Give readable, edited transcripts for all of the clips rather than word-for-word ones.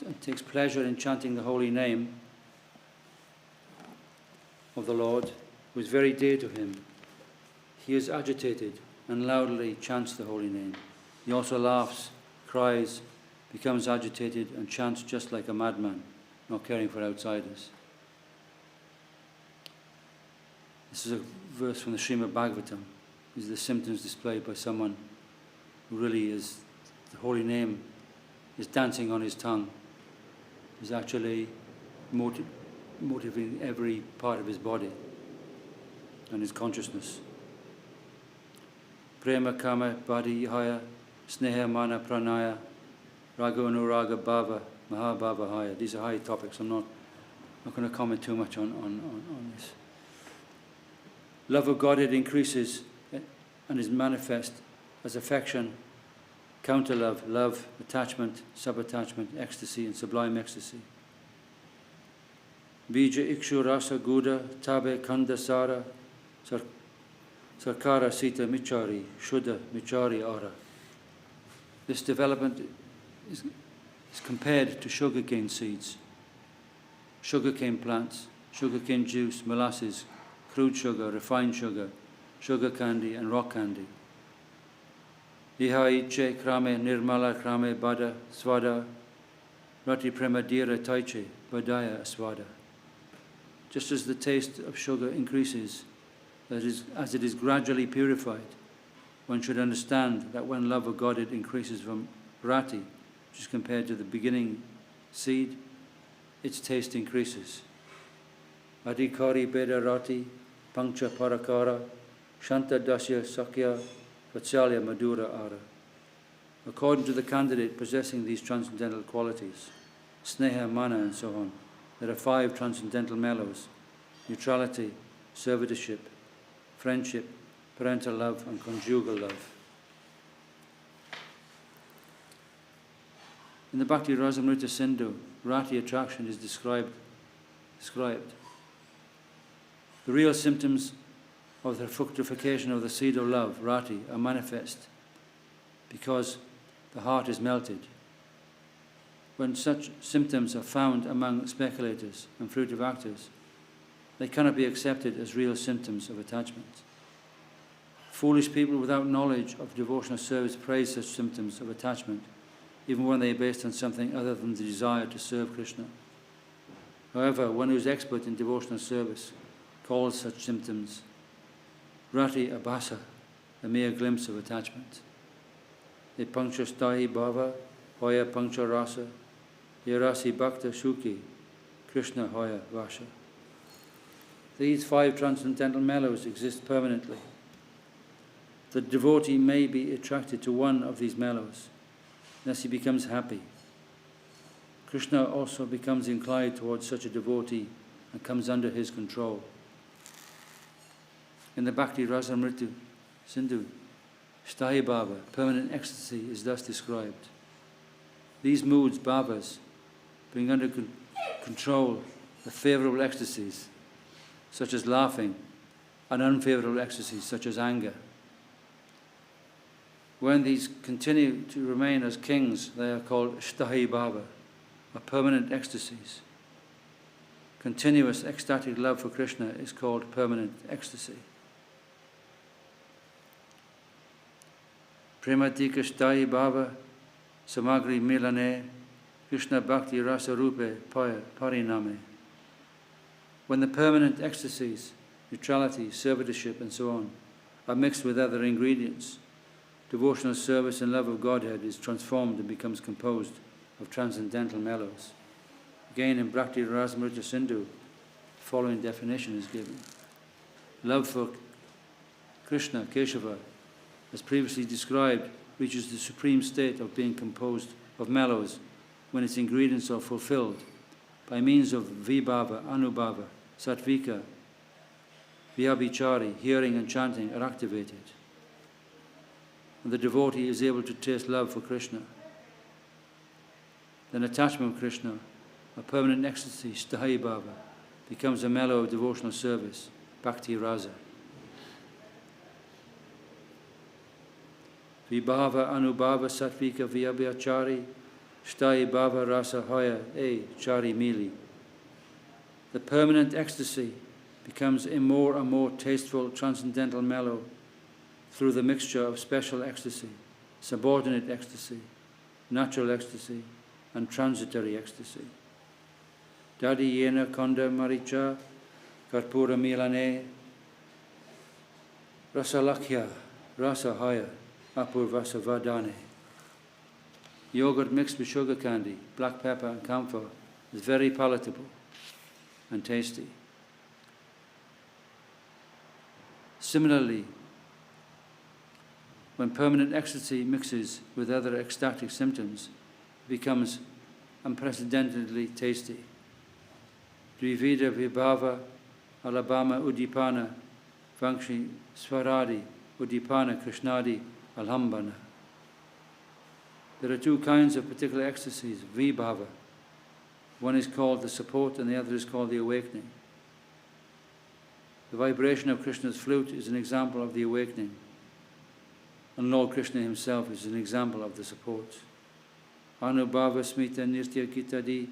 and takes pleasure in chanting the holy name of the Lord, who is very dear to him, he is agitated and loudly chants the holy name. He also laughs, cries, becomes agitated, and chants just like a madman, not caring for outsiders. This is a verse from the Srimad Bhagavatam. These are the symptoms displayed by someone who really is, the holy name is dancing on his tongue, is actually motivating every part of his body and his consciousness. Prema kama badi haya, sneha mana pranaya, raga anuraga bhava, mahabhava haya. These are high topics. I'm not going to comment too much on this. Love of Godhead increases and is manifest as affection, counter-love, love, attachment, sub-attachment, ecstasy, and sublime ecstasy. Bija ikshu rasa guda tabe kanda sara sarkara sita michari shuddha michari ara. This development is compared to sugarcane seeds, sugarcane plants, sugarcane juice, molasses, crude sugar, refined sugar, sugar candy, and rock candy. Ch.Ch krame nirmala krame bada svada rati premadira Ch.Ch badaya svada. Just as the taste of sugar increases, as it is gradually purified, one should understand that when love of God it increases from rati, which is compared to the beginning seed, its taste increases. Adhikari beda rati pancha parakara shanta dasya sakya vatsalya madura ara. According to the candidate possessing these transcendental qualities, sneha, mana, and so on, there are 5 transcendental mellows: neutrality, servitorship, friendship, parental love, and conjugal love. In the Bhakti Rasamrita Sindhu, rati attraction is described. The real symptoms of the fructification of the seed of love, rati, are manifest because the heart is melted. When such symptoms are found among speculators and fruitive actors, they cannot be accepted as real symptoms of attachment. Foolish people without knowledge of devotional service praise such symptoms of attachment, even when they are based on something other than the desire to serve Krishna. However, one who is expert in devotional service calls such symptoms rati abhasa, a mere glimpse of attachment. Ye pancha stahi bhava, hoya pancha rasa, ye rasi bhakta shuki, Krishna hoya vasha. These 5 transcendental mellows exist permanently. The devotee may be attracted to one of these mellows, thus he becomes happy. Krishna also becomes inclined towards such a devotee and comes under his control. In the Bhakti Rasamrita Sindhu, Sthaya Bhava, permanent ecstasy, is thus described. These moods, bhavas, bring under control the favourable ecstasies, such as laughing, and unfavourable ecstasies, such as anger. When these continue to remain as kings, they are called Sthaya Bhava, or permanent ecstasies. Continuous ecstatic love for Krishna is called permanent ecstasy. Prematika Sthaya Bhava Samagri Milane Krishna Bhakti Rasa Rupe Pariname. When the permanent ecstasies, neutrality, servitorship, and so on, are mixed with other ingredients, devotional service and love of Godhead is transformed and becomes composed of transcendental mellows. Again, in Bhakti Rasamrita Sindhu, the following definition is given. Love for Krishna, Keshava, as previously described, reaches the supreme state of being composed of mellows when its ingredients are fulfilled by means of vibhava, anubhava, sattvika, vyabhichari, hearing and chanting are activated. And the devotee is able to taste love for Krishna. Then attachment of Krishna, a permanent ecstasy, sthaya bhava, becomes a mellow of devotional service, bhakti rasa. Vibhava, anubhava, sattvika, vyabhichari, Hrday bhava rasa hoya chari mili. The permanent ecstasy becomes a more and more tasteful, transcendental mellow through the mixture of special ecstasy, subordinate ecstasy, natural ecstasy, and transitory ecstasy. Dadi yena konda maricha karpura milane rasalakya rasahaya apurvasa vadane. Yogurt mixed with sugar candy, black pepper and camphor is very palatable and tasty. Similarly, when permanent ecstasy mixes with other ecstatic symptoms, it becomes unprecedentedly tasty. Drivida vibhava alabama udipana vankshi swaradi udipana krishnadi alhambana. There are two kinds of particular ecstasies, vibhava. One is called the support and the other is called the awakening. The vibration of Krishna's flute is an example of the awakening, and Lord Krishna himself is an example of the support. Anubhava smita nirtya kitadi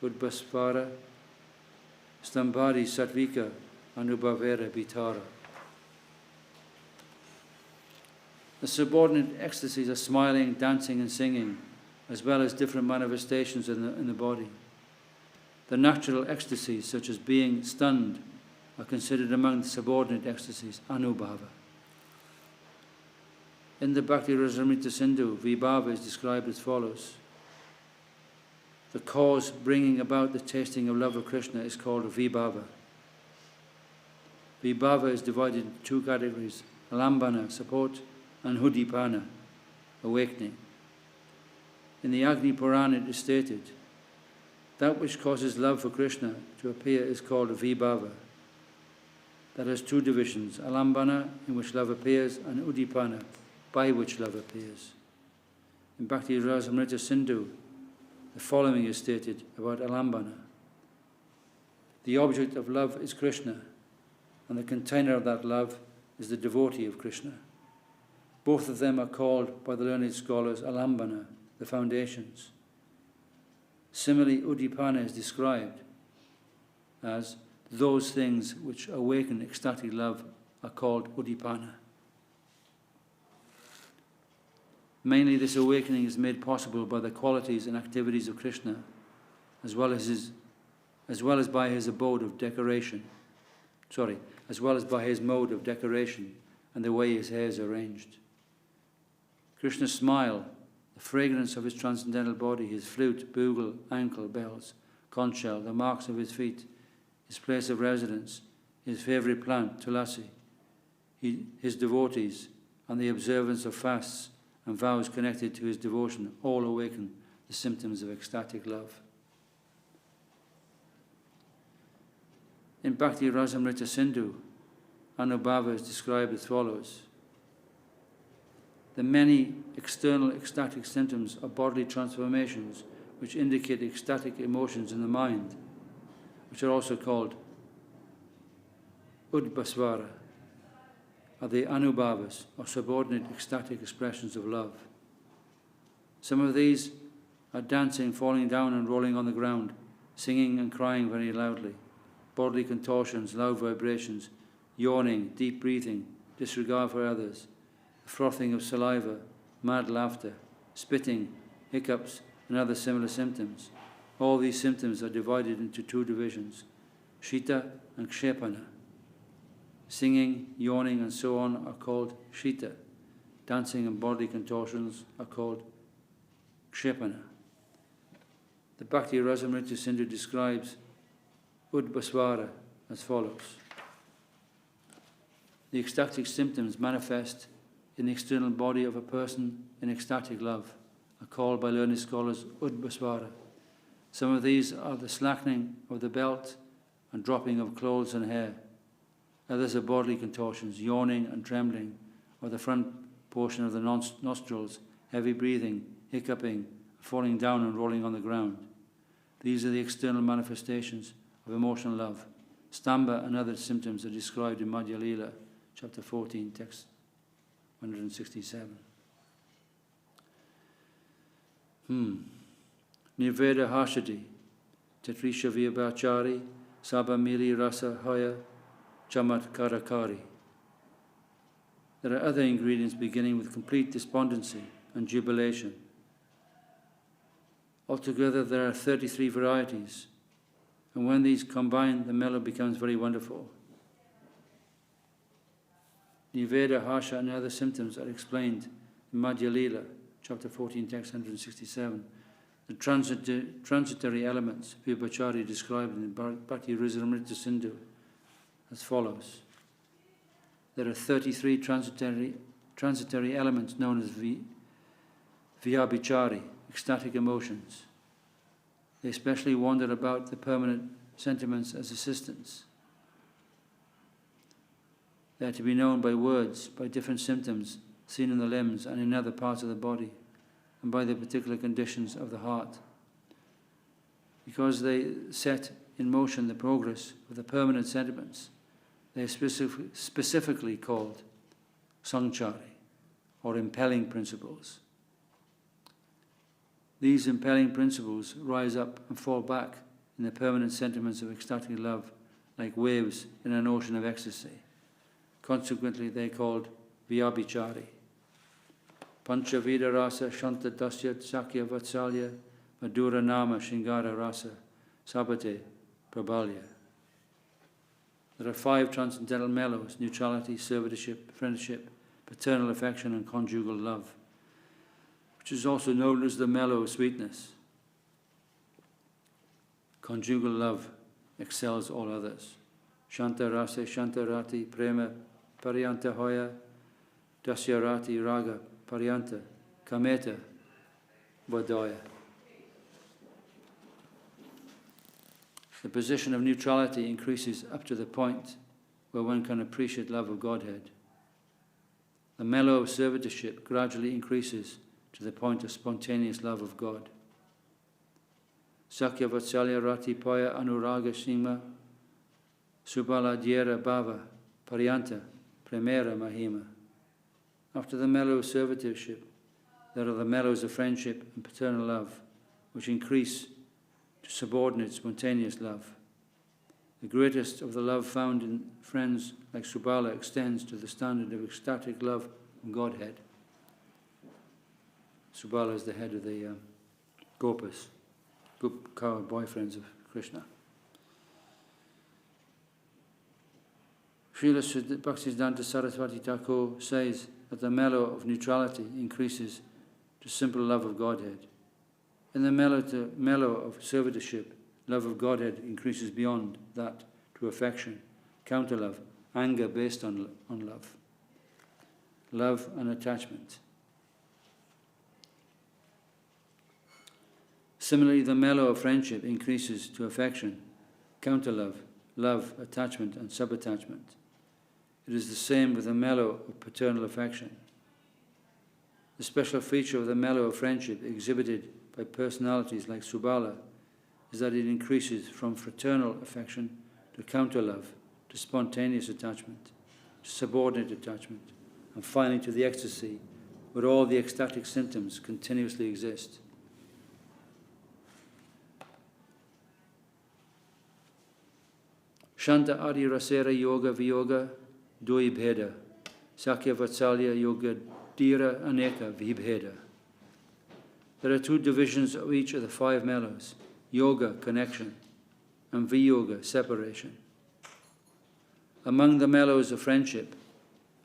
udbasvara stambhari satvika anubhavera bitara. The subordinate ecstasies are smiling, dancing and singing, as well as different manifestations in the body. The natural ecstasies, such as being stunned, are considered among the subordinate ecstasies, anubhava. In the Bhakti Rasamrita Sindhu, vibhava is described as follows. The cause bringing about the tasting of love of Krishna is called vibhava. Vibhava is divided into two categories, alambana, support, and hudipana, awakening. In the Agni Purana it is stated, that which causes love for Krishna to appear is called vibhava. That has two divisions, alambana, in which love appears, and udipana, by which love appears. In Bhakti Rasamrita Sindhu, the following is stated about alambana. The object of love is Krishna, and the container of that love is the devotee of Krishna. Both of them are called by the learned scholars alambana, the foundations. Similarly, udipana is described as those things which awaken ecstatic love are called udipana. Mainly this awakening is made possible by the qualities and activities of Krishna, as well as by his abode of decoration. As well as by his mode of decoration and the way his hair is arranged. Krishna's smile, the fragrance of his transcendental body, his flute, bugle, ankle, bells, conch shell, the marks of his feet, his place of residence, his favourite plant, tulasi, his devotees, and the observance of fasts and vows connected to his devotion all awaken the symptoms of ecstatic love. In Bhakti Rasamrita Sindhu, anubhava is described as follows. The many external ecstatic symptoms are bodily transformations which indicate ecstatic emotions in the mind, which are also called udbasvara, are the anubhavas, or subordinate ecstatic expressions of love. Some of these are dancing, falling down and rolling on the ground, singing and crying very loudly, bodily contortions, loud vibrations, yawning, deep breathing, disregard for others, frothing of saliva, mad laughter, spitting, hiccups, and other similar symptoms. All these symptoms are divided into two divisions, shita and kshepana. Singing, yawning, and so on are called shita. Dancing and bodily contortions are called kshepana. The Bhakti Rasamrita Sindhu describes udbasvara as follows. The ecstatic symptoms manifest in the external body of a person in ecstatic love are called by learned scholars udbasvara. Some of these are the slackening of the belt and dropping of clothes and hair. Others are bodily contortions, yawning and trembling, or the front portion of the nostrils, heavy breathing, hiccuping, falling down and rolling on the ground. These are the external manifestations of emotional love. Stamba and other symptoms are described in Madhya Lila, chapter 14, text 167. Nirveda Hashadi, Tetrisha Vyabhachari, Sabamiri Rasa Hoya, Chamat Karakari. There are other ingredients beginning with complete despondency and jubilation. Altogether there are 33 varieties, and when these combine, the mellow becomes very wonderful. Nirveda, Harsha and other symptoms are explained in Madhya Lila, chapter 14, text 167. The transitory elements Vyabhachari described in Bhakti Rasamrita Sindhu as follows. There are 33 transitory elements known as Vyabhachari, ecstatic emotions. They especially wander about the permanent sentiments as assistants. They are to be known by words, by different symptoms seen in the limbs and in other parts of the body, and by the particular conditions of the heart. Because they set in motion the progress of the permanent sentiments, they are specifically called Sangchari, or impelling principles. These impelling principles rise up and fall back in the permanent sentiments of ecstatic love, like waves in an ocean of ecstasy. Consequently, they are called Vyabhachari. Panchavida Rasa Shanta Dasya Sakya Vatsalya Madhura Nama Shingara Rasa Sabate Prabalya. There are 5 transcendental mellows: neutrality, servitorship, friendship, paternal affection, and conjugal love, which is also known as the mellow of sweetness. Conjugal love excels all others. Shanta Rasa, Shanta Rati, Prema, Paryanta Hoya, Dasya Rati, Raga, Paryanta, Kameta, Vadaya. The position of neutrality increases up to the point where one can appreciate love of Godhead. The mellow of servitorship gradually increases to the point of spontaneous love of God. Sakya Vatsalya Rati Paya Anuraga Sima Subala Dhyera Bhava Paryanta Premera Mahima. After the mellow of servitorship, there are the mellows of friendship and paternal love, which increase to subordinate spontaneous love. The greatest of the love found in friends like Subala extends to the standard of ecstatic love from Godhead. Subala is the head of the Gopas, coward boyfriends of Krishna. Srila Bhaktisiddhanta Saraswati Thakur says that the mellow of neutrality increases to simple love of Godhead. In the mellow of servitorship, love of Godhead increases beyond that to affection, counter love, anger based on love, love and attachment. Similarly, the mellow of friendship increases to affection, counter love, love, attachment, and subattachment. It is the same with the mellow of paternal affection. The special feature of the mellow of friendship exhibited by personalities like Subala is that it increases from fraternal affection to counter love, to spontaneous attachment, to subordinate attachment, and finally to the ecstasy where all the ecstatic symptoms continuously exist. Shanta Adi Rasera Yoga Viyoga Doi Bheda, Sakya Vatsalya Yoga Dira Aneka Vibheda. There are 2 divisions of each of the 5 mellows: yoga, connection, and viyoga, separation. Among the mellows of friendship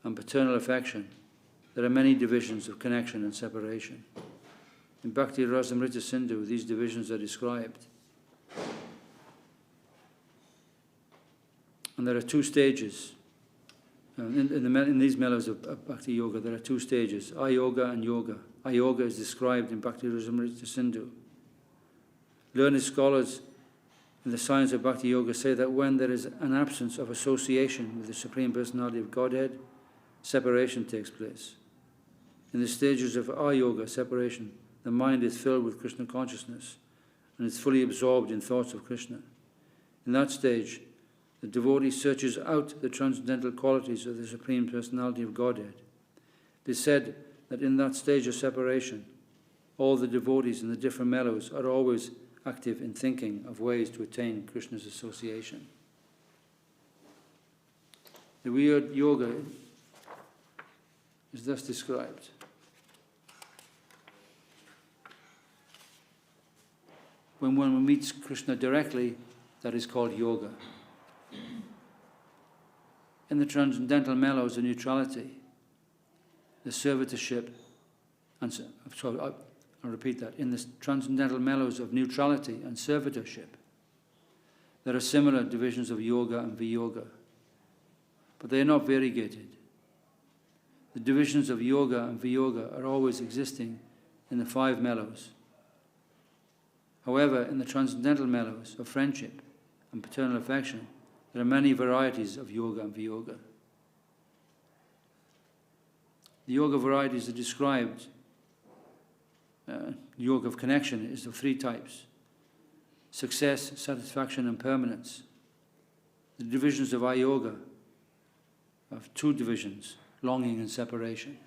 and paternal affection, there are many divisions of connection and separation. In Bhakti Rasamrita Sindhu, these divisions are described. And there are 2 stages. In these mellows of Bhakti Yoga, there are 2 stages, Ayoga and Yoga. Ayoga is described in Bhakti Rasamrita Sindhu. Learned scholars in the science of Bhakti Yoga say that when there is an absence of association with the Supreme Personality of Godhead, separation takes place. In the stages of Ayoga, separation, the mind is filled with Krishna consciousness and is fully absorbed in thoughts of Krishna. In that stage, the devotee searches out the transcendental qualities of the Supreme Personality of Godhead. It is said that in that stage of separation, all the devotees in the different mellows are always active in thinking of ways to attain Krishna's association. The weird yoga is thus described. When one meets Krishna directly, that is called yoga. In the transcendental mellows of neutrality, the servitorship, I'll repeat that. In the transcendental mellows of neutrality and servitorship, there are similar divisions of yoga and viyoga, but they are not variegated. The divisions of yoga and viyoga are always existing in the 5 mellows. However, in the transcendental mellows of friendship and paternal affection, there are many varieties of yoga and viyoga. The yoga varieties are described. Yoga of connection is of 3 types: success, satisfaction, and permanence. The divisions of ayoga have 2 divisions: longing and separation.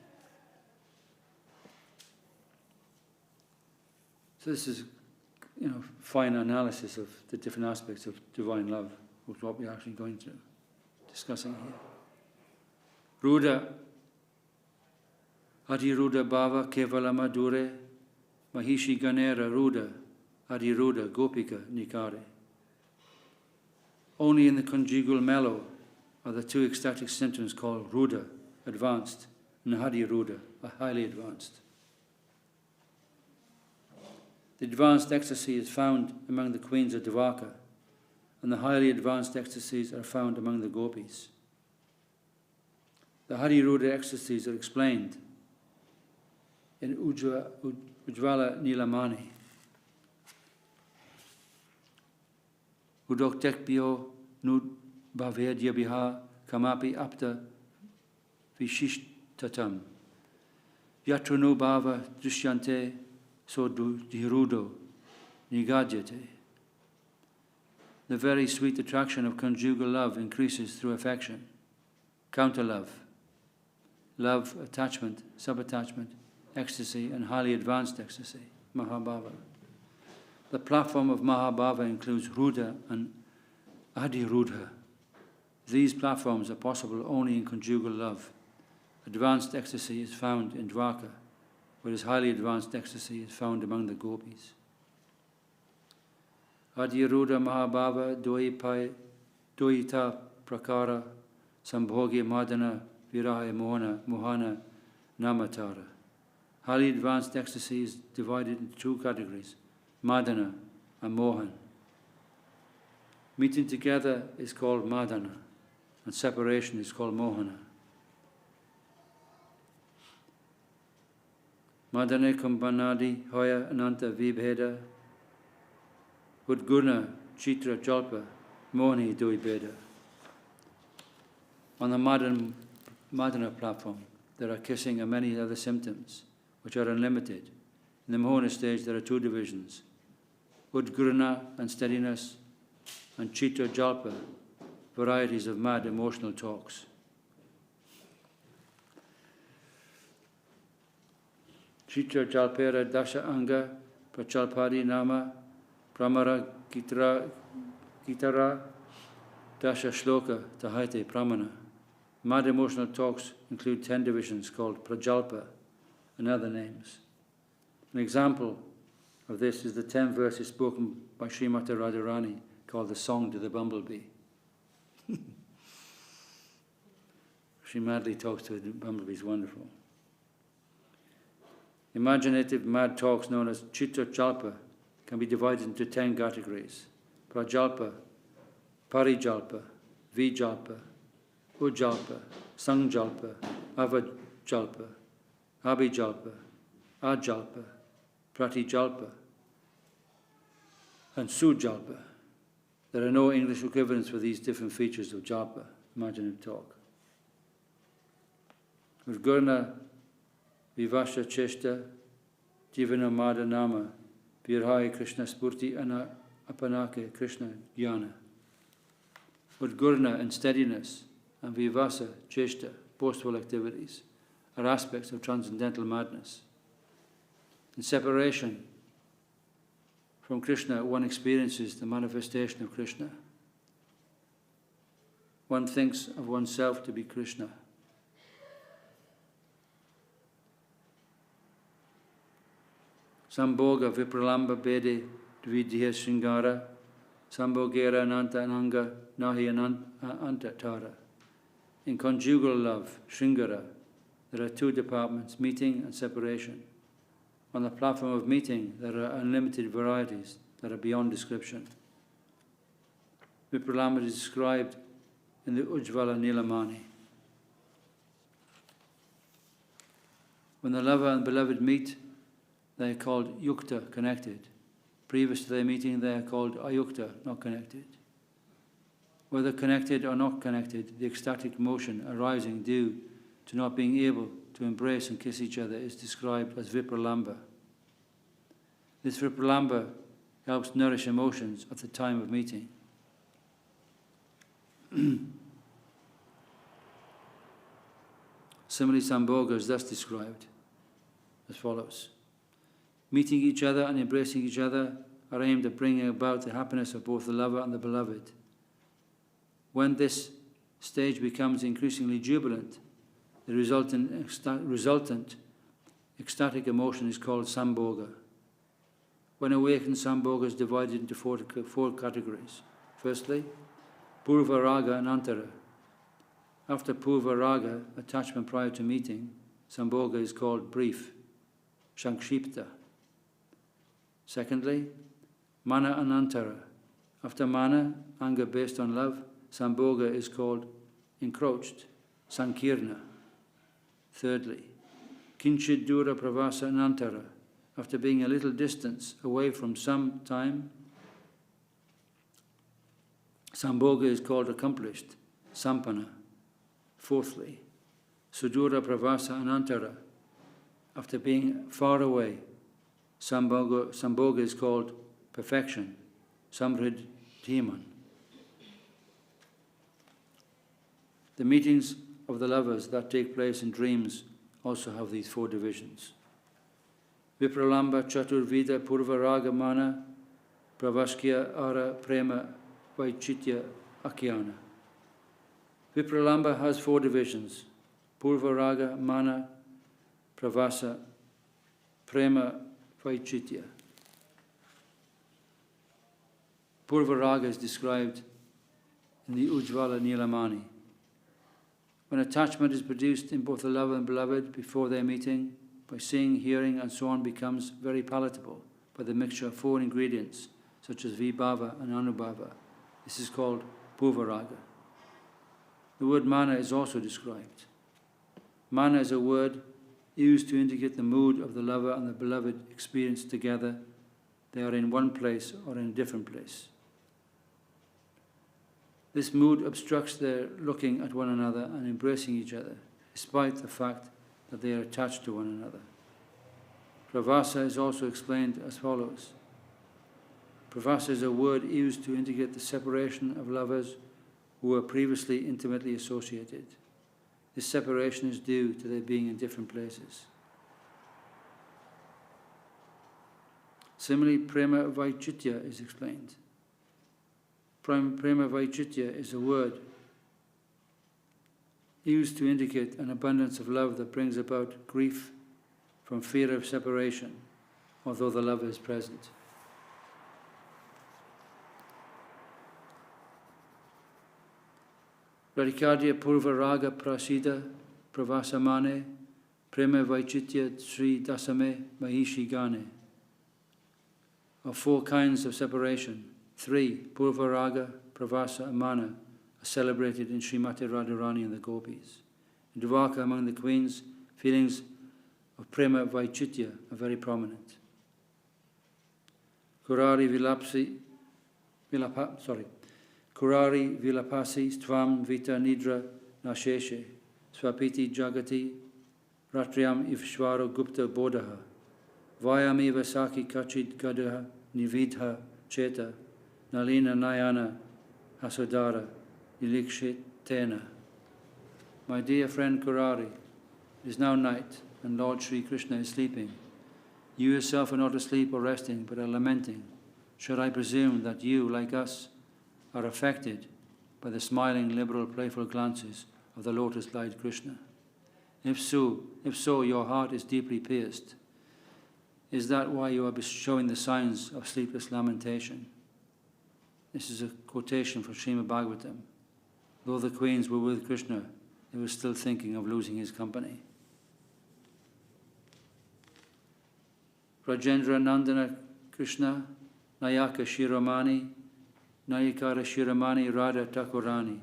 So this is, fine analysis of the different aspects of divine love, which is what we're actually going to discussing here. Ruda, Adiruda Bhava Kevalama Dure, Mahishi Ganera Ruda, Adiruda Gopika Nikare. Only in the conjugal mellow are the 2 ecstatic symptoms called Ruda, advanced, and Adiruda, highly advanced. The advanced ecstasy is found among the queens of Dvaka, and the highly advanced ecstasies are found among the gopis. The Hariruda ecstasies are explained in Ujjvala Nilamani. Udoktekpyo nud bhavedya biha kamapi apta vishishtatam. Yatranu bhava drishyante so dhirudo nigadyate. The very sweet attraction of conjugal love increases through affection, counter love, attachment, sub-attachment, ecstasy, and highly advanced ecstasy, Mahabhava. The platform of Mahabhava includes Ruda and Adirudha. These platforms are possible only in conjugal love. Advanced ecstasy is found in Dvaka, whereas highly advanced ecstasy is found among the gopis. Adiruda Mahabhava Doita Prakara Sambhogi Madana Viraha Mohana Namatara. Highly advanced ecstasy is divided into 2 categories, Madana and Mohan. Meeting together is called Madana, and separation is called Mohana. Madane Kumbanadi Hoya Ananta Vibheda Udguna Chitra Jalpa Mohani Duibeda. On the Madana platform, there are kissing and many other symptoms, which are unlimited. In the Mohana stage, there are 2 divisions, Udgurana and steadiness, and Chitra Jalpa, varieties of mad emotional talks. Chitra Jalpera Dasha Anga Prachalpadi Nama Pramara Gitara Dasha Shloka Tahate Pramana. Mad emotional talks include 10 divisions called Prajalpa and other names. An example of this is the 10 verses spoken by Srimati Radharani called the Song to the Bumblebee. She madly talks to the bumblebee, is wonderful. Imaginative mad talks known as Chitra Jalpa can be divided into 10 categories: Prajalpa, Parijalpa, Vijalpa, Ujalpa, Sangjalpa, Avajalpa, Abhijalpa, Ajalpa, Pratijalpa, and Sujalpa. There are no English equivalents for these different features of Jalpa, imaginative talk. Urgurna Vivasha Cheshta Jivana Mada Nama Virhaya Krishna Spurti Apanake Krishna Jnana. Udgurna and steadiness and Vivasa Cheshta, boastful activities, are aspects of transcendental madness. In separation from Krishna, one experiences the manifestation of Krishna. One thinks of oneself to be Krishna. Sambhoga vipralamba bede dvidya shringara sambhogera ananta ananga nahi ananta tara. In conjugal love, shringara, there are two departments, meeting and separation. On the platform of meeting, there are unlimited varieties that are beyond description. Vipralamba is described in the Ujjvala Nilamani. When the lover and beloved meet, they are called yukta, connected. Previous to their meeting, they are called ayukta, not connected. Whether connected or not connected, the ecstatic motion arising due to not being able to embrace and kiss each other is described as vipralamba. This vipralamba helps nourish emotions at the time of meeting. Similarly, sambhoga is thus described as follows. Meeting each other and embracing each other are aimed at bringing about the happiness of both the lover and the beloved. When this stage becomes increasingly jubilant, the resultant ecstatic emotion is called sambhoga. When awakened, sambhoga is divided into four categories. Firstly, purva raga and antara. After purva raga, attachment prior to meeting, sambhoga is called brief, shankshipta. Secondly, mana and antara. After mana, anger based on love, sambhoga is called encroached, sankirna. Thirdly, kinchit dura pravasa and antara. After being a little distance away from some time, sambhoga is called accomplished, sampana. Fourthly, sudura pravasa and antara. After being far away, sambhoga is called perfection, samrid dhiman. The meetings of the lovers that take place in dreams also have these four divisions. Vipralamba chaturvida purva raga mana pravaskya ara prema vaichitya akyana. Vipralamba has four divisions: purva raga, mana, pravasa, prema, vaichitya. Purva raga is described in the Ujjvala Nilamani. When attachment is produced in both the lover and beloved before their meeting, by seeing, hearing, and so on, becomes very palatable by the mixture of four ingredients, such as vibhava and anubhava. This is called purva raga. The word mana is also described. Mana is a word used to indicate the mood of the lover and the beloved experienced together. They are in one place or in a different place. This mood obstructs their looking at one another and embracing each other, despite the fact that they are attached to one another. Pravasa is also explained as follows. Pravasa is a word used to indicate the separation of lovers who were previously intimately associated. This separation is due to their being in different places. Similarly, prema vaichitya is explained. Prema vaichitya is a word used to indicate an abundance of love that brings about grief from fear of separation, although the lover is present. Radhikadya purva raga prasida pravasamane prema vaichitya sri dasame mahishi gane. Of four kinds of separation, three, purva raga, pravasa and mana, are celebrated in Srimati Radharani and the Gopis. In Dwarka, among the queens, feelings of prema vaichitya are very prominent. Kurari vilapasi stvam vita nidra nasheshe swapiti jagati ratriam ivshvaro gupta bodhaha vayamiva saki kachit gadaha nividha cheta nalina nayana hasodara ilikshit tena. My dear friend Kurari, it is now night and Lord Sri Krishna is sleeping. You yourself are not asleep or resting, but are lamenting. Should I presume that you, like us, are affected by the smiling, liberal, playful glances of the lotus-eyed Krishna? If so, your heart is deeply pierced. Is that why you are showing the signs of sleepless lamentation? This is a quotation from Srimad Bhagavatam. Though the queens were with Krishna, they were still thinking of losing his company. Rajendra Nandana Krishna, Nayaka Shiromani, Nayakara Shiromani Radha Thakurani.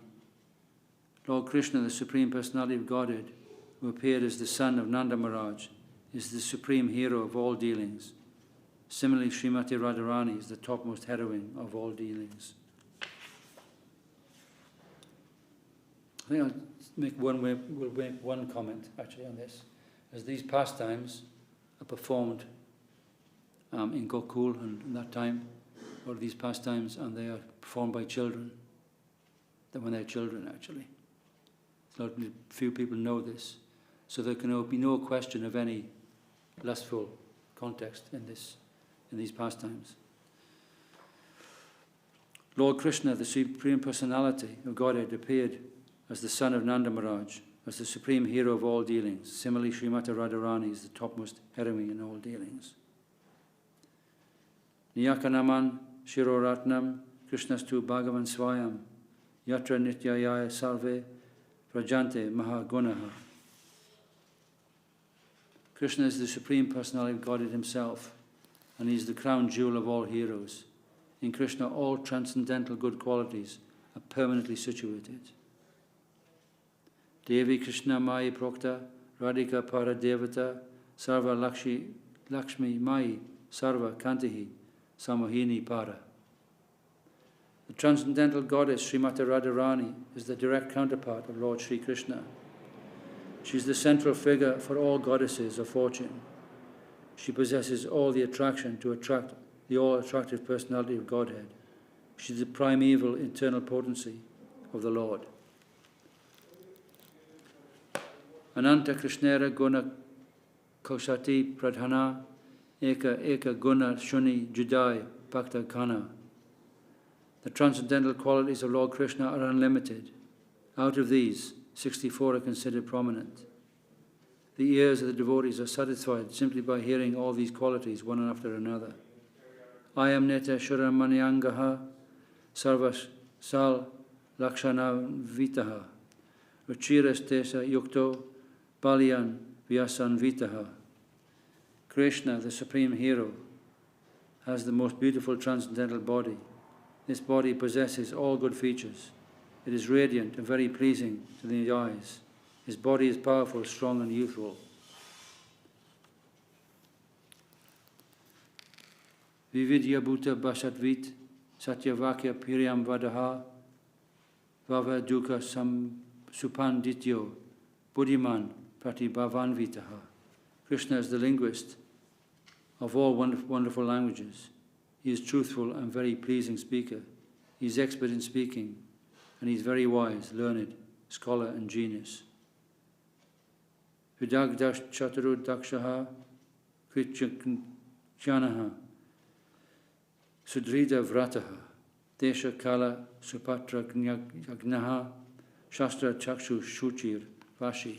Lord Krishna, the Supreme Personality of Godhead, who appeared as the son of Nanda Maharaj, is the supreme hero of all dealings. Similarly, Srimati Radharani is the topmost heroine of all dealings. I think we'll make one comment actually on this. As these pastimes are performed in Gokul and that time, or these pastimes, and they are performed by children, then when they're children actually. So few people know this. So there can be no question of any lustful context in these pastimes. Lord Krishna, the Supreme Personality of Godhead, appeared as the son of Nanda Maharaj, as the supreme hero of all dealings. Similarly, Srimati Radharani is the topmost heroine in all dealings. Niyakanaman Shiroratnam Krishnastu Bhagavan Swayam Yatra Nityayaya Sarve Prajante Mahagunaha. Krishna is the Supreme Personality of Godhead himself, and he is the crown jewel of all heroes. In Krishna, all transcendental good qualities are permanently situated. Devi Krishna Mai Prokta Radhika Paradevata Sarva Lakshmi Mai Sarva Kantihi Samohini Para. The transcendental goddess Srimati Radharani is the direct counterpart of Lord Sri Krishna. She is the central figure for all goddesses of fortune. She possesses all the attraction to attract the all-attractive personality of Godhead. She is the primeval internal potency of the Lord. Ananta Krishnera Guna Koshati Pradhana Eka Guna Shuni Judai Bhakta Kana. The transcendental qualities of Lord Krishna are unlimited. Out of these, 64 are considered prominent. The ears of the devotees are satisfied simply by hearing all these qualities one after another. Ayam neta shuramaniyangaha sarvas sal lakshana vitaha ruchiras tesa yukto balyan vyasan vitaha. Krishna, the supreme hero, has the most beautiful transcendental body. This body possesses all good features. It is radiant and very pleasing to the eyes. His body is powerful, strong and youthful. Vividya bhuta bashatvit satyavakya piryam vadaha vava dukkha supandityo buddhiman pratibhavanvitaha. Krishna is the linguist of all wonderful languages. He is truthful and very pleasing speaker. He is expert in speaking, and he is very wise, learned, scholar and genius. Vidagdash chataru dakshaha krityanaha sudrida vrataha desha kala supatra yagnaha shastra chakshu shuchir vashi.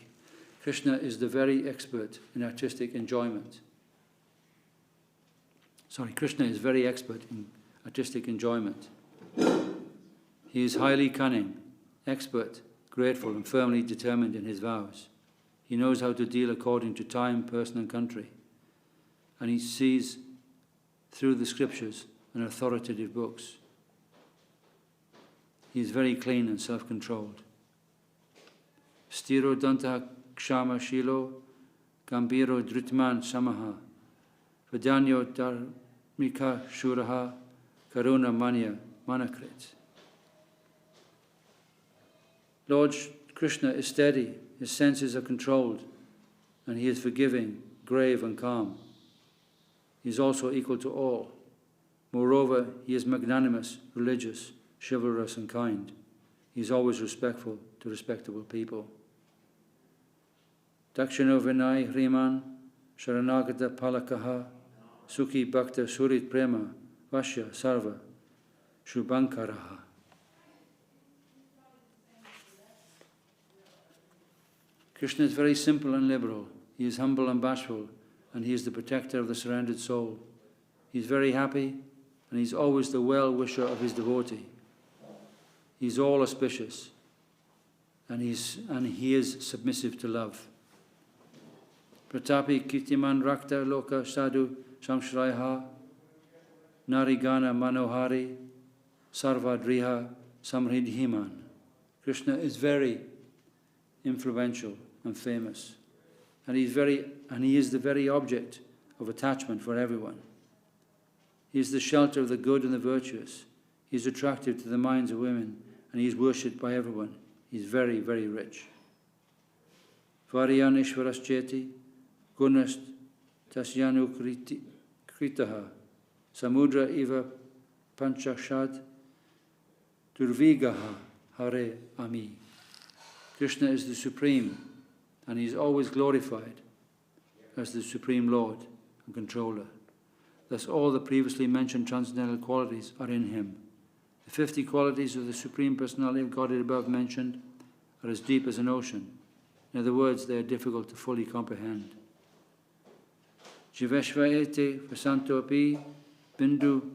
Krishna is the very expert in artistic enjoyment. Krishna is very expert in artistic enjoyment. He is highly cunning, expert, grateful, and firmly determined in his vows. He knows how to deal according to time, person, and country. And he sees through the scriptures and authoritative books. He is very clean and self-controlled. Stiro danta kshama shilo gambiro dritman samaha Vadanyo dharmika shuraha karuna manya manakrit. Lord Krishna is steady, his senses are controlled, and he is forgiving, grave and calm. He is also equal to all. Moreover, he is magnanimous, religious, chivalrous and kind. He is always respectful to respectable people. Dakshino Vinay Hriman Sharanagata Palakaha Sukhi Bhakta Surit Prema Vashya Sarva Shubhankaraha. Krishna is very simple and liberal. He is humble and bashful, and he is the protector of the surrendered soul. He is very happy, and he is always the well-wisher of his devotee. He is all auspicious, and he is submissive to love. Pratapi Kirtiman Rakta Loka Sadhu Samshraiha Narigana Manohari Sarvadriha Samridhiman. Krishna is very influential and famous, and he is the very object of attachment for everyone. He is the shelter of the good and the virtuous. He is attractive to the minds of women, and he is worshipped by everyone. He is very, very rich. Varyan Ishvaras Cheti Gunast Tasyanu Kritaha Samudra Iva Panchashad Durvigaha Hare Ami. Krishna is the Supreme, and he is always glorified as the Supreme Lord and Controller. Thus all the previously mentioned transcendental qualities are in him. The 50 qualities of the Supreme Personality of Godhead above mentioned are as deep as an ocean. In other words, they are difficult to fully comprehend. Jiveshvaete vasantopi bindu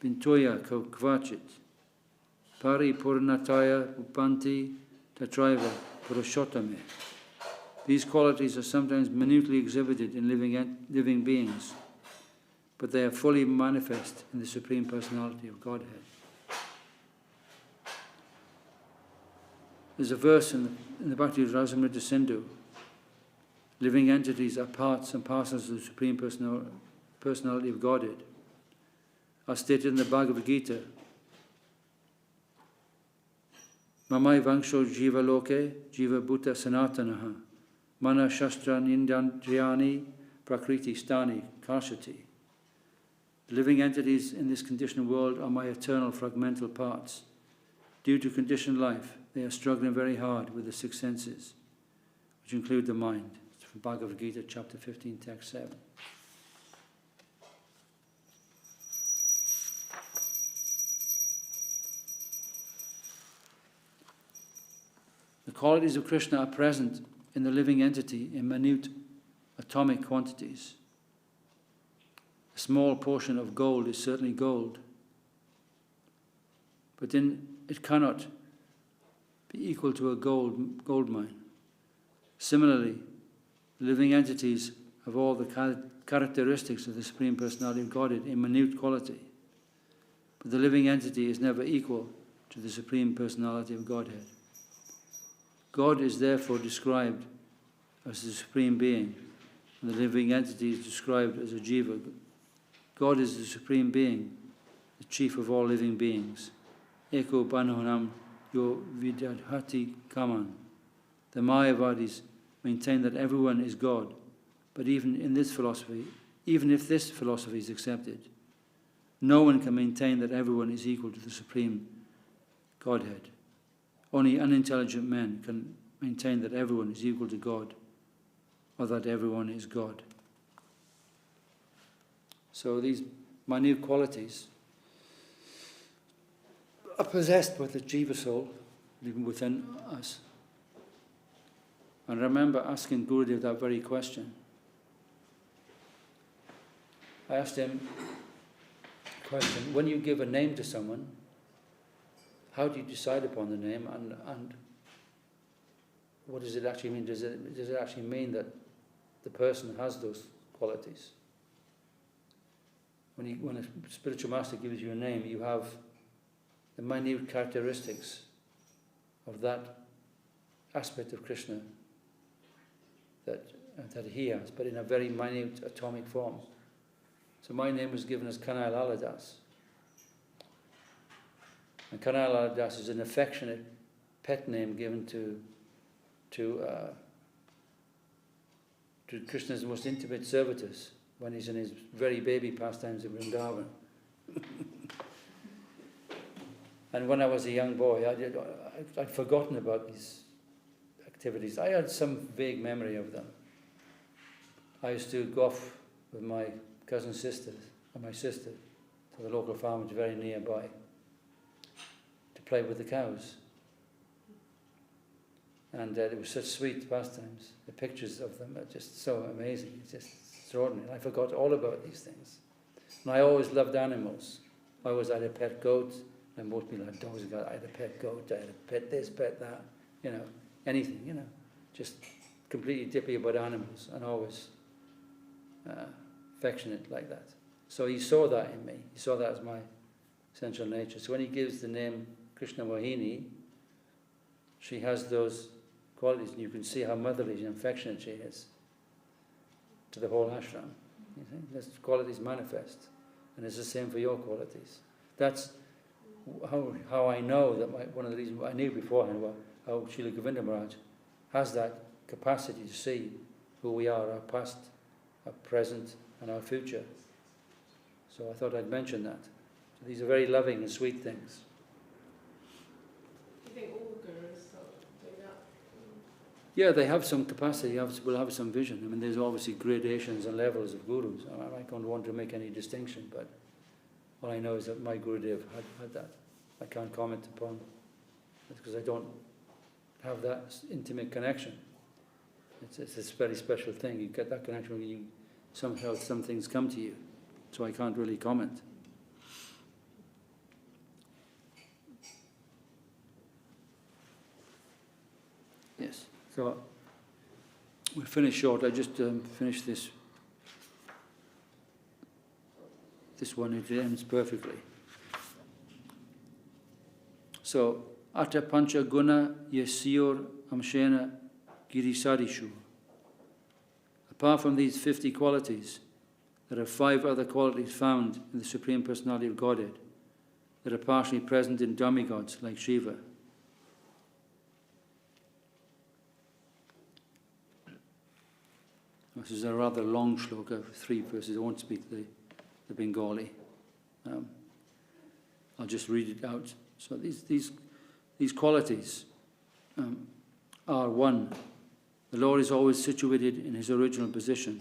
bintoya kvachit pari purnataya upanti tatraiva purushottame. These qualities are sometimes minutely exhibited in living beings, but they are fully manifest in the Supreme Personality of Godhead. There's a verse in the Bhakti Rasamrita Sindhu. Living entities are parts and parcels of the Supreme Personality of Godhead. As stated in the Bhagavad Gita, Mamai Vangsho Jiva Loke, Jiva Bhuta Sanatanaha, Mana Shastra Nindandriyani, Prakriti Stani, Karshati. The living entities in this conditioned world are my eternal fragmental parts. Due to conditioned life, they are struggling very hard with the 6 senses, which include the mind. It's from Bhagavad Gita, chapter 15, text 7. The qualities of Krishna are present in the living entity in minute atomic quantities. A small portion of gold is certainly gold, but then it cannot be equal to a gold mine. Similarly, living entities have all the characteristics of the Supreme Personality of Godhead in minute quality, but the living entity is never equal to the Supreme Personality of Godhead. God is therefore described as the Supreme Being, and the living entity is described as a jiva. God is the Supreme Being, the chief of all living beings. Eko Banhonam Yo Vidadhati Kaman. The Mayavadis maintain that everyone is God, but even if this philosophy is accepted, no one can maintain that everyone is equal to the Supreme Godhead. Only unintelligent men can maintain that everyone is equal to God, or that everyone is God. So these minute qualities are possessed by the Jiva soul living within us. And remember asking Gurudev that very question. I asked him a question: when you give a name to someone, how do you decide upon the name, and what does it actually mean? Does it actually mean that the person has those qualities? When a spiritual master gives you a name, you have the minute characteristics of that aspect of Krishna that he has, but in a very minute atomic form. So my name was given as Kanai Laladas. And Kanai Laladas is an affectionate pet name given to Krishna's most intimate servitors when he's in his very baby pastimes in Vrindavan. And when I was a young boy, I'd forgotten about these activities. I had some vague memory of them. I used to go off with my cousin sisters, and my sister, to the local farm which is very nearby, to play with the cows. And it was such sweet pastimes. The pictures of them are just so amazing. It's just extraordinary. I forgot all about these things. And I always loved animals. I always had a pet goat. And most people had dogs. I had a pet goat. I had a pet this, pet that. Anything. Just completely dippy about animals, and always affectionate like that. So he saw that in me. He saw that as my essential nature. So when he gives the name Krishna Mohini, she has those qualities, and you can see how motherly and affectionate she is to the whole ashram. You see? Those qualities manifest, and it's the same for your qualities. That's how I know that one of the reasons I knew beforehand was how Srila Govinda Maharaj has that capacity to see who we are, our past, our present, and our future. So I thought I'd mention that. So these are very loving and sweet things. Do you think all gurus do that? Yeah, they have some capacity, will have some vision. I mean, there's obviously gradations and levels of gurus. I don't want to make any distinction, but all I know is that my Gurudev had that. I can't comment upon it because I don't have that intimate connection. It's a very special thing. You get that connection when somehow some things come to you. So I can't really comment. Yes. So we'll finish short. I just finished this one. It ends perfectly. So, Ata Pancha Guna Yesior Amshena Girisarishu. Apart from these 50 qualities, there are 5 other qualities found in the Supreme Personality of Godhead that are partially present in demigods like Shiva. This is a rather long shloka, 3 verses. I won't speak the Bengali. I'll just read it out. So these qualities are: 1, the Lord is always situated in his original position.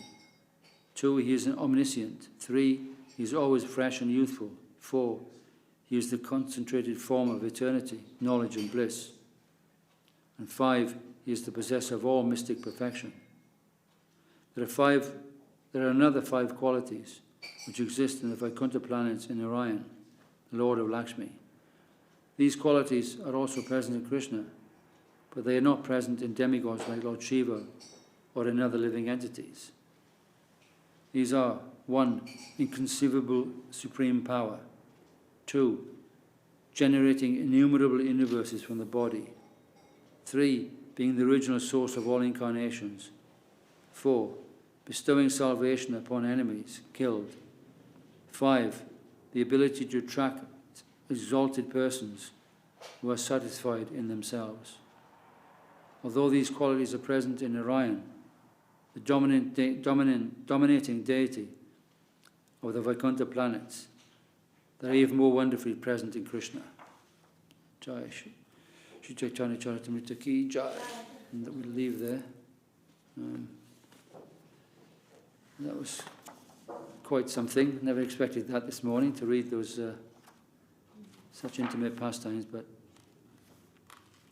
2, he is omniscient. 3, he is always fresh and youthful. 4, he is the concentrated form of eternity, knowledge and bliss. And 5, he is the possessor of all mystic perfection. There are another 5 qualities which exist in the Vaikuntha planets in Orion, the Lord of Lakshmi. These qualities are also present in Krishna, but they are not present in demigods like Lord Shiva or in other living entities. These are: 1, inconceivable supreme power. 2, generating innumerable universes from the body. 3, being the original source of all incarnations. 4, bestowing salvation upon enemies killed. 5, the ability to attract exalted persons who are satisfied in themselves. Although these qualities are present in Orion, the dominating deity of the Vaikuntha planets, they are even more wonderfully present in Krishna. Jai Ch.Ch. Charitamrita ki Jai. And that we'll leave there. That was quite something. Never expected that this morning, to read those such intimate pastimes, but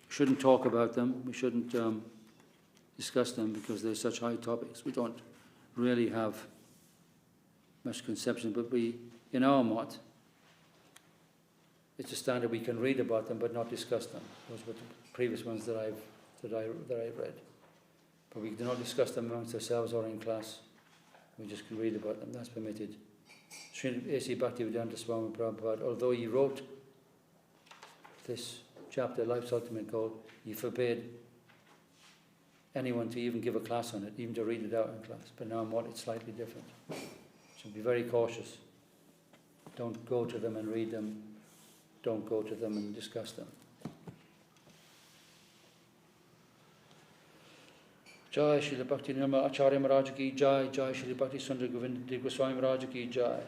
we shouldn't talk about them. We shouldn't discuss them because they're such high topics. We don't really have much conception, but we, in our mot, it's a standard we can read about them but not discuss them. Those were the previous ones that I've read. But we do not discuss them amongst ourselves or in class. We just can read about them. That's permitted. Sri A.C. Bhaktivedanta Swami Prabhupada, although he wrote this chapter, Life's Ultimate Goal, he forbade anyone to even give a class on it, even to read it out in class. But now it's slightly different. So be very cautious. Don't go to them and read them. Don't go to them and discuss them. Jai Srila Bhakti Nirmal Acharya Maharaj ki Jai, Jai Srila Bhakti Sundar Govinda Goswami Maharaj ki Jai.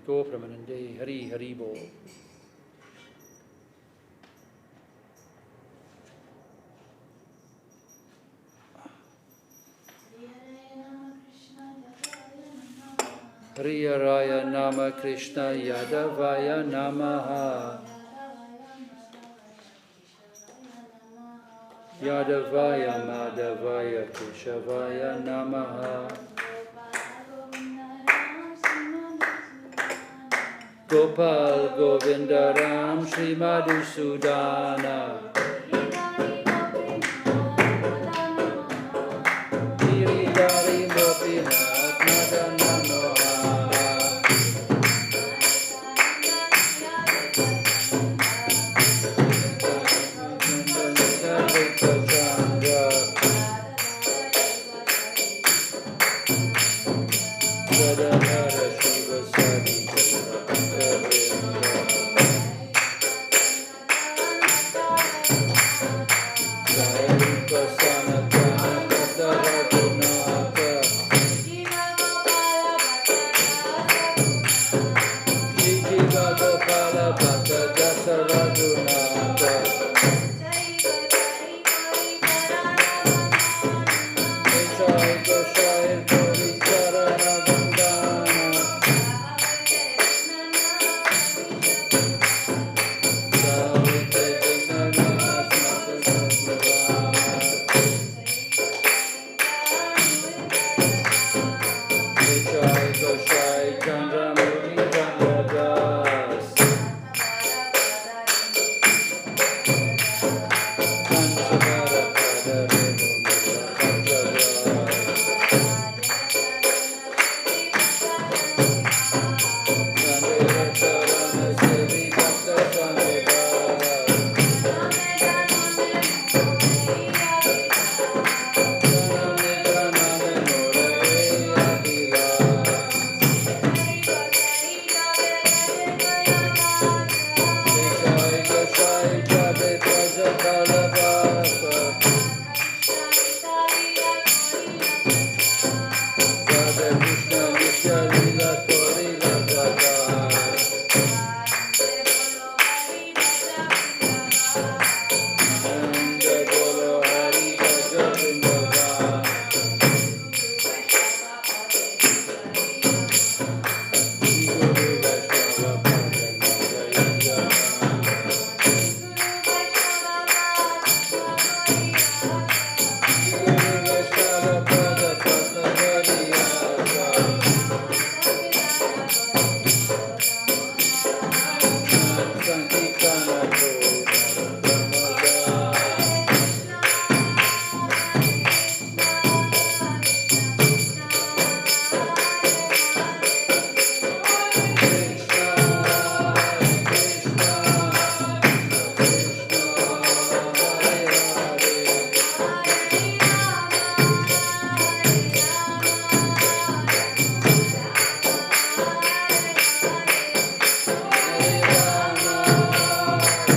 Go Pramanande, Hari Hari Bol. Hriyaraya Nama Krishna Yadavaya Namaha. Yadavaya Madhavaya Keshavaya Namaha. Gopal Govinda Ram Shri Madhusudana. Giridhari Gopinath Madana Mohana. Sarvita Chandra. Gadadhara Shiva Sadi Jaya Rupa Sanatana Gata Raghunatha. Jiva Gopala Bhatta Dasa Raghunatha. Jai Goshai Gauri Charana Vandana. Javite Vignana Smata Sadhuvana. Jai Goshai Chandra Muni Chandra Das. Kanchavara Pada Renu Mudra Kanchavara. Chandra Charana Sevi Bhakta Chandra.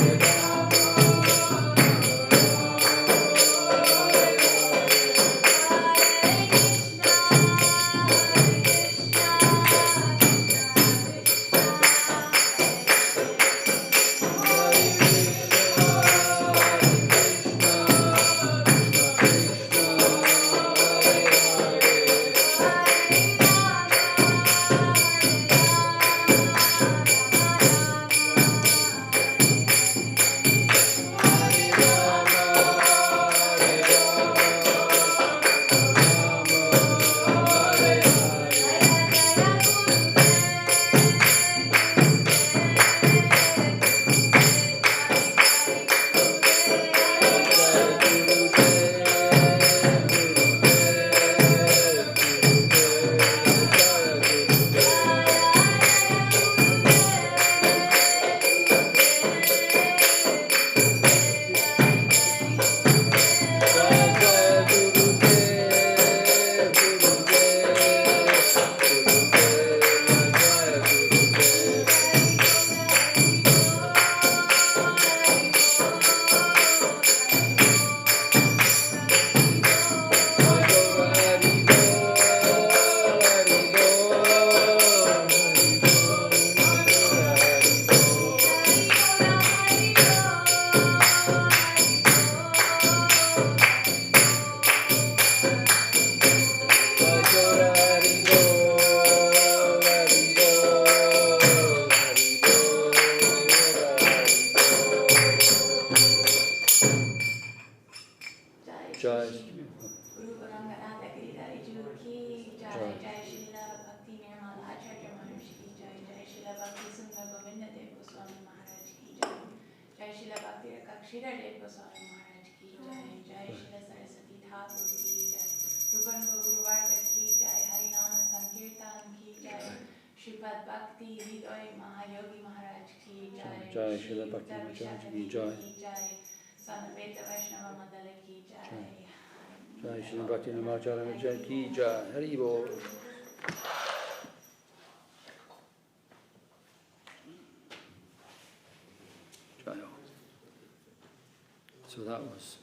Hare Jai. Guru Ranganatha Giridhari Ju ki jai, jai Srila Bhakti Nirmal Acharya Maharaj ki jai, jai Srila Bhakti Sundar Govinda Dev Goswami Maharaj ki jai, jai Srila Bhakti Rakshira Dev Goswami Maharaj ki jai, jai Srila Saraswati Thakur ki jai, Rupan Guru Varga ki jai, Harinama Sankirtan ki jai, Sripad Bhakti Hrday Mahayogi Maharaj ki jai, Jai Srila Bhakti Maharaj ki jai. Sanaveta Vaishnava Mandala ki jai. Jai Srila Bhakti Maharaj ki jai. Hari Bol. Jai. So that was